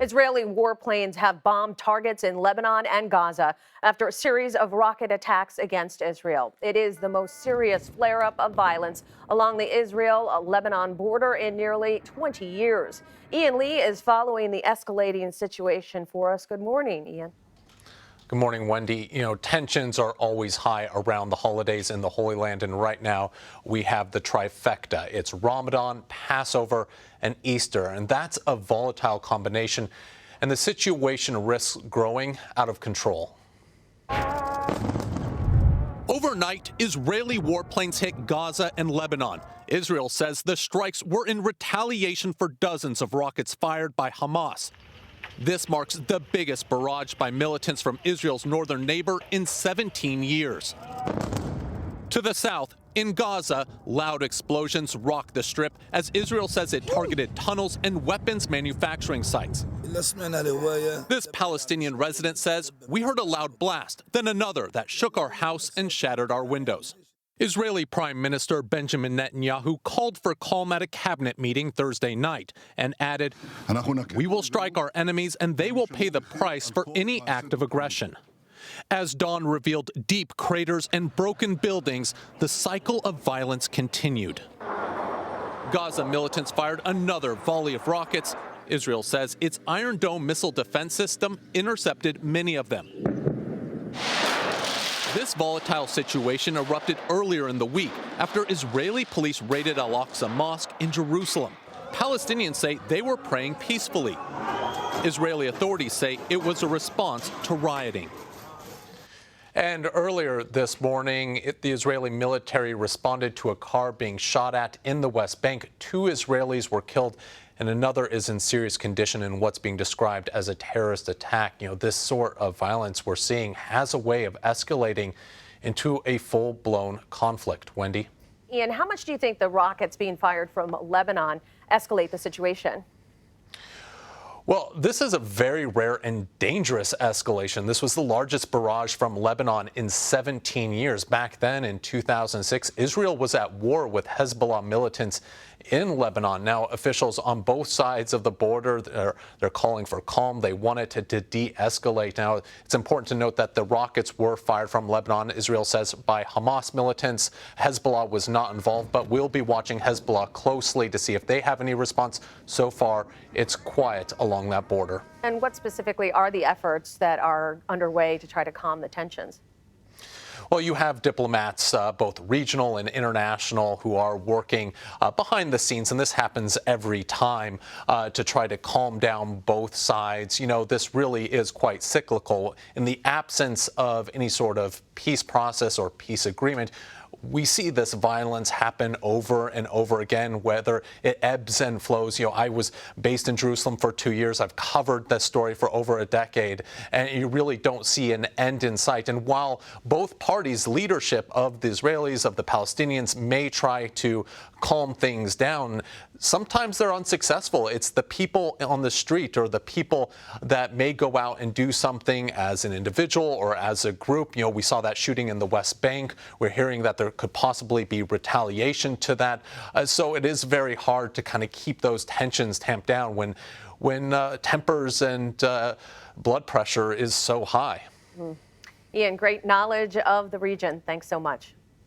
Israeli warplanes have bombed targets in Lebanon and Gaza after a series of rocket attacks against Israel. It is the most serious flare-up of violence along the Israel-Lebanon border in nearly 20 years. Ian Lee is following the escalating situation for us. Good morning, Ian. Good morning, Wendy. Tensions are always high around the holidays in the Holy Land, and right now we have the trifecta. It's Ramadan, Passover, and Easter, and that's a volatile combination, and the situation risks growing out of control. Overnight, Israeli warplanes hit Gaza and Lebanon. Israel says the strikes were in retaliation for dozens of rockets fired by Hamas. This marks the biggest barrage by militants from Israel's northern neighbor in 17 years. To the south, in Gaza, loud explosions rock the strip as Israel says it targeted tunnels and weapons manufacturing sites. This Palestinian resident says, "We heard a loud blast, then another that shook our house and shattered our windows." Israeli Prime Minister Benjamin Netanyahu called for calm at a cabinet meeting Thursday night and added, "We will strike our enemies and they will pay the price for any act of aggression." As dawn revealed deep craters and broken buildings, the cycle of violence continued. Gaza militants fired another volley of rockets. Israel says its Iron Dome missile defense system intercepted many of them. This volatile situation erupted earlier in the week after Israeli police raided Al-Aqsa Mosque in Jerusalem. Palestinians say they were praying peacefully. Israeli authorities say it was a response to rioting. And earlier this morning, the Israeli military responded to a car being shot at in the West Bank. 2 Israelis were killed, and another is in serious condition in what's being described as a terrorist attack. This sort of violence we're seeing has a way of escalating into a full-blown conflict. Wendy? Ian, how much do you think the rockets being fired from Lebanon escalate the situation? Well, this is a very rare and dangerous escalation. This was the largest barrage from Lebanon in 17 years. Back then, in 2006, Israel was at war with Hezbollah militants in Lebanon. Now, officials on both sides of the border, they're calling for calm. They want it to de-escalate. Now, it's important to note that the rockets were fired from Lebanon, Israel says, by Hamas militants. Hezbollah was not involved, but we'll be watching Hezbollah closely to see if they have any response. So far, it's quiet along that border. And what specifically are the efforts that are underway to try to calm the tensions? Well, you have diplomats, both regional and international, who are working behind the scenes, and this happens every time, to try to calm down both sides. This really is quite cyclical. In the absence of any sort of peace process or peace agreement, we see this violence happen over and over again, whether it ebbs and flows. I was based in Jerusalem for 2 years. I've covered this story for over a decade, and you really don't see an end in sight. And while both parties' leadership of the Israelis, of the Palestinians, may try to calm things down, sometimes they're unsuccessful. It's the people on the street or the people that may go out and do something as an individual or as a group. We saw that shooting in the West Bank. We're hearing that there could possibly be retaliation to that. So it is very hard to kind of keep those tensions tamped down when tempers and blood pressure is so high. Ian, great knowledge of the region. Thanks so much.